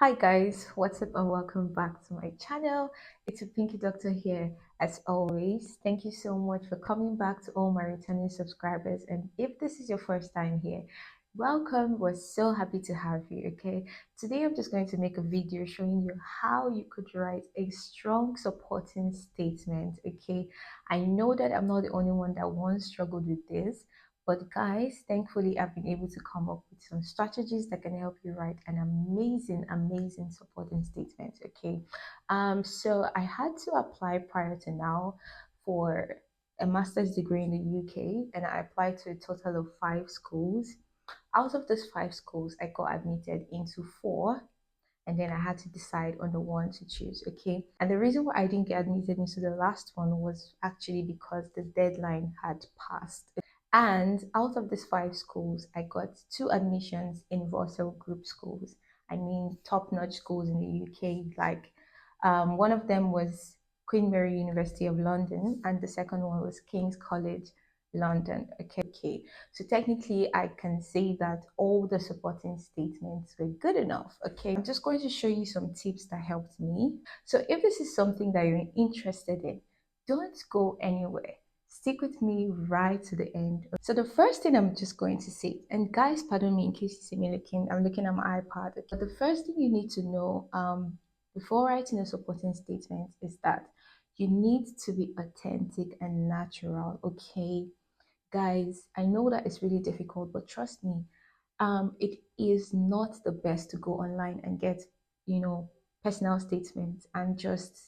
Hi guys, what's up and welcome back to my channel. It's a Pinky Doctor here. As always, thank you so much for coming back to all my returning subscribers. And if this is your first time here, welcome. We're so happy to have you. Okay, today I'm just going to make a video showing you how you could write a strong supporting statement. Okay, I know that I'm not the only one that once struggled with this. But guys, thankfully, I've been able to come up with some strategies that can help you write an amazing supporting statement. Okay, so I had to apply prior to now for a master's degree in the UK, and I applied to a total of 5 schools. Out of those 5 schools, I got admitted into 4, and then I had to decide on the one to choose. Okay, and the reason why I didn't get admitted into the last one was actually because the deadline had passed. And out of these 5 schools, I got 2 admissions in Russell Group schools. I mean, top-notch schools in the UK. Like, one of them was Queen Mary University of London, and the second one was King's College London. Okay. So technically, I can say that all the supporting statements were good enough. Okay. I'm just going to show you some tips that helped me. So if this is something that you're interested in, don't go anywhere. Stick with me right to the end. So the first thing I'm just going to say, and guys, pardon me in case you see me I'm looking at my iPad. Okay? But the first thing you need to know before writing a supporting statement is that you need to be authentic and natural. Okay, guys, I know that it's really difficult, but trust me, it is not the best to go online and get, personal statements and just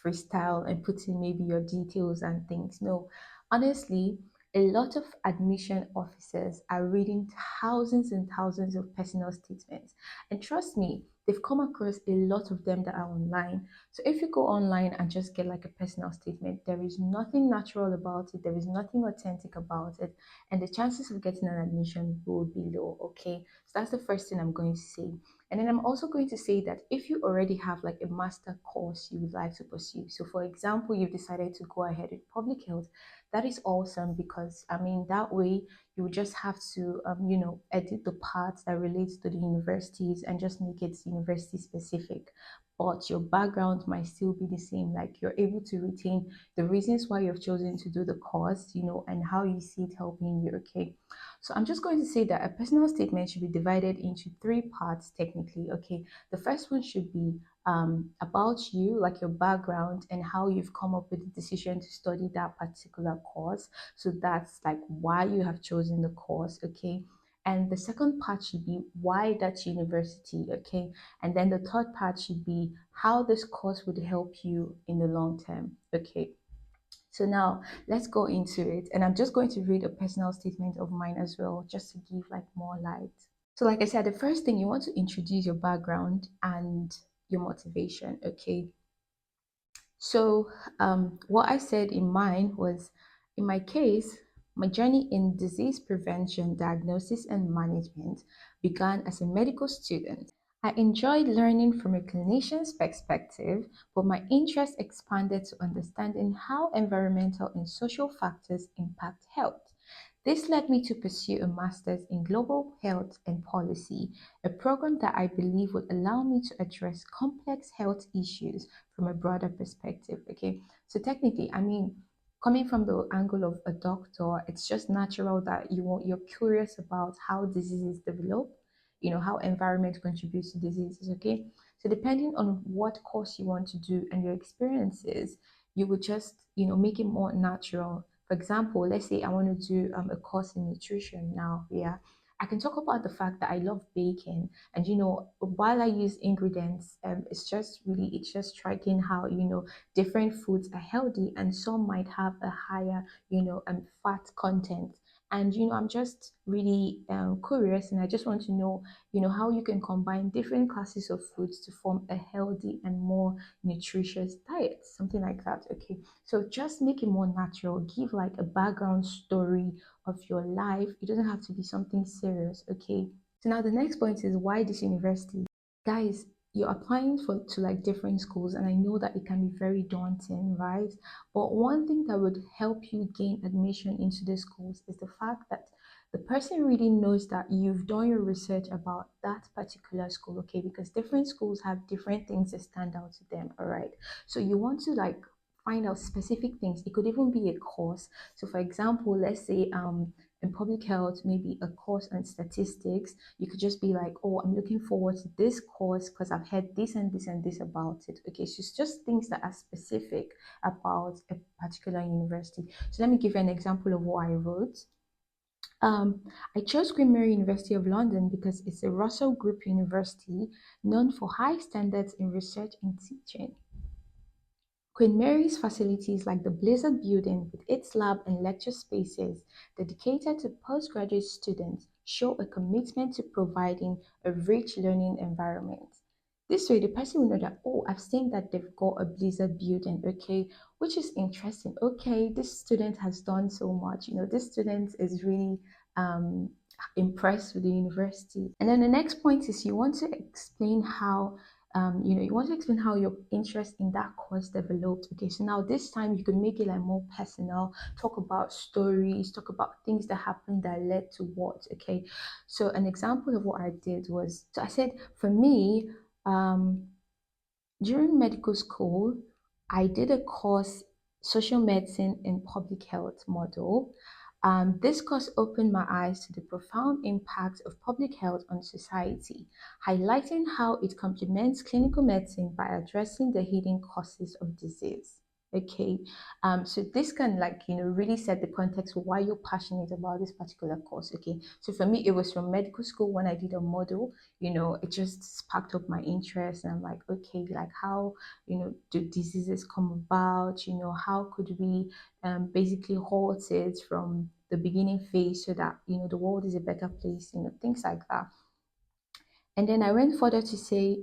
freestyle and put in maybe your details and things. No, honestly, a lot of admission officers are reading thousands and thousands of personal statements. And trust me, they've come across a lot of them that are online. So if you go online and just get like a personal statement, there is nothing natural about it, there is nothing authentic about it, and the chances of getting an admission will be low. Okay, so that's the first thing I'm going to say. And then I'm also going to say that if you already have like a master course you would like to pursue, so for example, you've decided to go ahead with public health, that is awesome, because I mean that way you would just have to edit the parts that relates to the universities and just make it university specific, but your background might still be the same. Like, you're able to retain the reasons why you've chosen to do the course, and how you see it helping you. Okay, so I'm just going to say that a personal statement should be divided into 3 parts technically. Okay, the first one should be about you, like your background and how you've come up with the decision to study that particular course. So that's like why you have chosen the course. Okay, and the second part should be why that university. Okay, and then the third part should be how this course would help you in the long term. Okay, so now let's go into it. And I'm just going to read a personal statement of mine as well, just to give like more light. So like I said, the first thing, you want to introduce your background and your motivation. Okay, so what I said in mine was, in my case, my journey in disease prevention, diagnosis, and management began as a medical student. I enjoyed learning from a clinician's perspective, but my interest expanded to understanding how environmental and social factors impact health. This led me to pursue a master's in global health and policy, a program that I believe would allow me to address complex health issues from a broader perspective. Okay, so technically, I mean, coming from the angle of a doctor, it's just natural that you're curious about how diseases develop, how environment contributes to diseases. Okay, so depending on what course you want to do and your experiences, you would just make it more natural. For example, let's say I want to do a course in nutrition now. Yeah, I can talk about the fact that I love baking, and while I use ingredients, it's just striking how different foods are healthy and some might have a higher fat content. And I'm just really curious, and I just want to know how you can combine different classes of foods to form a healthy and more nutritious diet, something like that. Okay, so just make it more natural, give like a background story of your life. It doesn't have to be something serious. Okay, so now the next point is, why this university? Guys, you're applying for to like different schools, and I know that it can be very daunting, right? But one thing that would help you gain admission into the schools is the fact that the person really knows that you've done your research about that particular school, okay? Because different schools have different things that stand out to them, all right? So you want to like find out specific things. It could even be a course. So for example, let's say in public health, maybe a course on statistics, you could just be like, oh, I'm looking forward to this course because I've heard this and this and this about it. Okay, so it's just things that are specific about a particular university. So let me give you an example of what I wrote. I chose Queen Mary University of London because it's a Russell Group university known for high standards in research and teaching. Queen Mary's facilities like the Blizzard Building with its lab and lecture spaces dedicated to postgraduate students show a commitment to providing a rich learning environment. This way, the person will know that, oh, I've seen that they've got a Blizzard Building, okay, which is interesting. Okay, this student has done so much. This student is really um, impressed with the university. And then the next point is you want to explain how you want to explain how your interest in that course developed. Okay, so now this time you could make it like more personal, talk about stories, talk about things that happened that led to what. Okay, so an example of what I did was, so I said, for me, um, during medical school, I did a course, social medicine and public health model. This course opened my eyes to the profound impact of public health on society, highlighting how it complements clinical medicine by addressing the hidden causes of disease. Okay, so this can really set the context for why you're passionate about this particular course. Okay, so for me, it was from medical school when I did a model. It just sparked up my interest, and I'm like, okay, like how do diseases come about, how could we basically halt it from the beginning phase so that the world is a better place, things like that. And then I went further to say,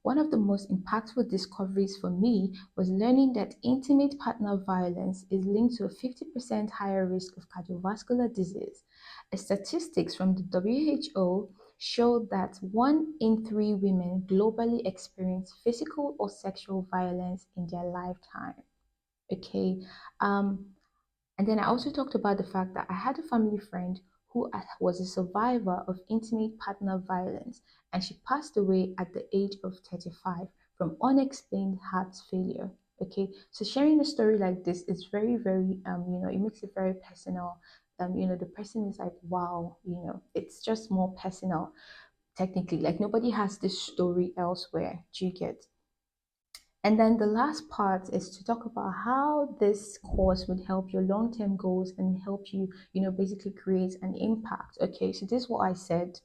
one of the most impactful discoveries for me was learning that intimate partner violence is linked to a 50% higher risk of cardiovascular disease. Statistics from the WHO show that 1 in 3 women globally experience physical or sexual violence in their lifetime. Okay. Um, and then I also talked about the fact that I had a family friend who was a survivor of intimate partner violence, and she passed away at the age of 35 from unexplained heart failure. Okay, so sharing a story like this is very, very, it makes it very personal. The person is like, wow, it's just more personal, technically. Like, nobody has this story elsewhere. Do you get? And then the last part is to talk about how this course would help your long-term goals and help you, basically create an impact. Okay, so this is what I said.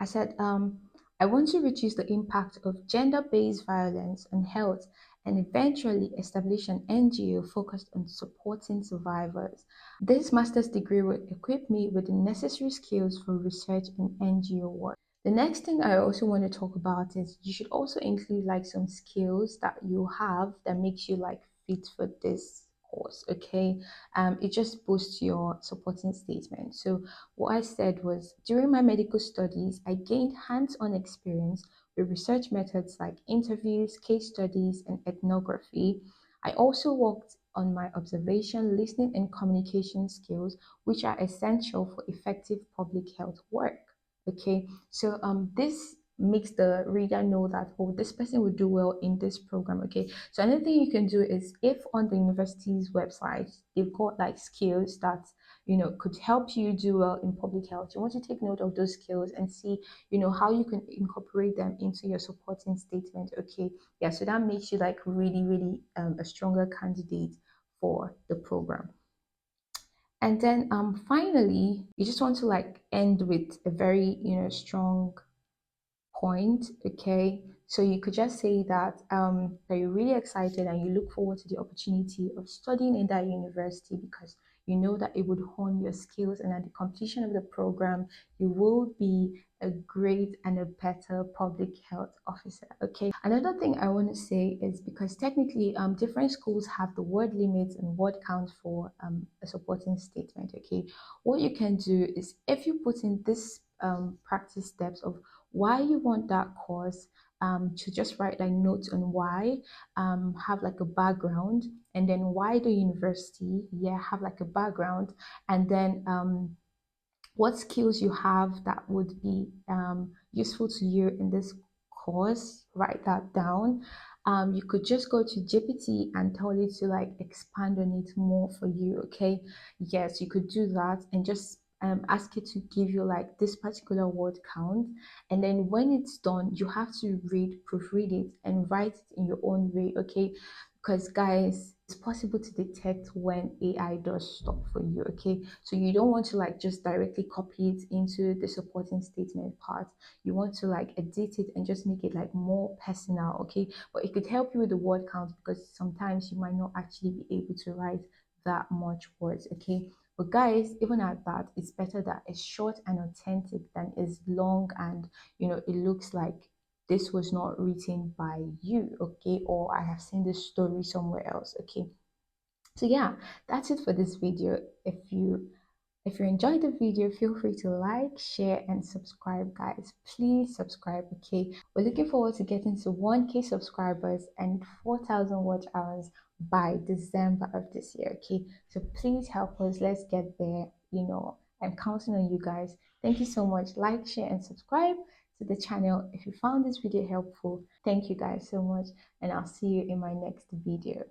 I said, I want to reduce the impact of gender-based violence on health and eventually establish an NGO focused on supporting survivors. This master's degree will equip me with the necessary skills for research and NGO work. The next thing I also want to talk about is you should also include like some skills that you have that makes you like fit for this course. Okay, it just boosts your supporting statement. So what I said was, during my medical studies, I gained hands-on experience with research methods like interviews, case studies, and ethnography. I also worked on my observation, listening, and communication skills, which are essential for effective public health work. Okay, so this makes the reader know that, oh, this person will do well in this program. Okay, so another thing you can do is, if on the university's website they've got like skills that could help you do well in public health, you want to take note of those skills and see how you can incorporate them into your supporting statement. Okay, yeah, so that makes you like really, really a stronger candidate for the program. And then finally, you just want to like end with a very strong point. Okay, so you could just say that you're really excited and you look forward to the opportunity of studying in that university, because you know that it would hone your skills, and at the completion of the program you will be a great and a better public health officer. Okay, another thing I want to say is, because technically different schools have the word limits and word count for a supporting statement. Okay, what you can do is, if you put in this practice steps of why you want that course, to just write like notes on why, have like a background, and then why the university, yeah, have like a background, and then what skills you have that would be useful to you in this course. Write that down. You could just go to GPT and tell it to like expand on it more for you. Okay, yes, you could do that and just ask it to give you like this particular word count, and then when it's done you have to proofread it and write it in your own way. Okay, because guys, it's possible to detect when AI does stuff for you. Okay, so you don't want to like just directly copy it into the supporting statement part. You want to like edit it and just make it like more personal. Okay, but it could help you with the word count because sometimes you might not actually be able to write that much words. Okay, but guys, even at that, it's better that it's short and authentic than is long and it looks like this was not written by you. Okay, or I have seen this story somewhere else. Okay, so yeah, that's it for this video. If you enjoyed the video, feel free to like, share, and subscribe, guys. Please subscribe, okay? We're looking forward to getting to 1K subscribers and 4,000 watch hours by December of this year, okay? So please help us. Let's get there. I'm counting on you guys. Thank you so much. Like, share, and subscribe to the channel if you found this video helpful. Thank you guys so much, and I'll see you in my next video.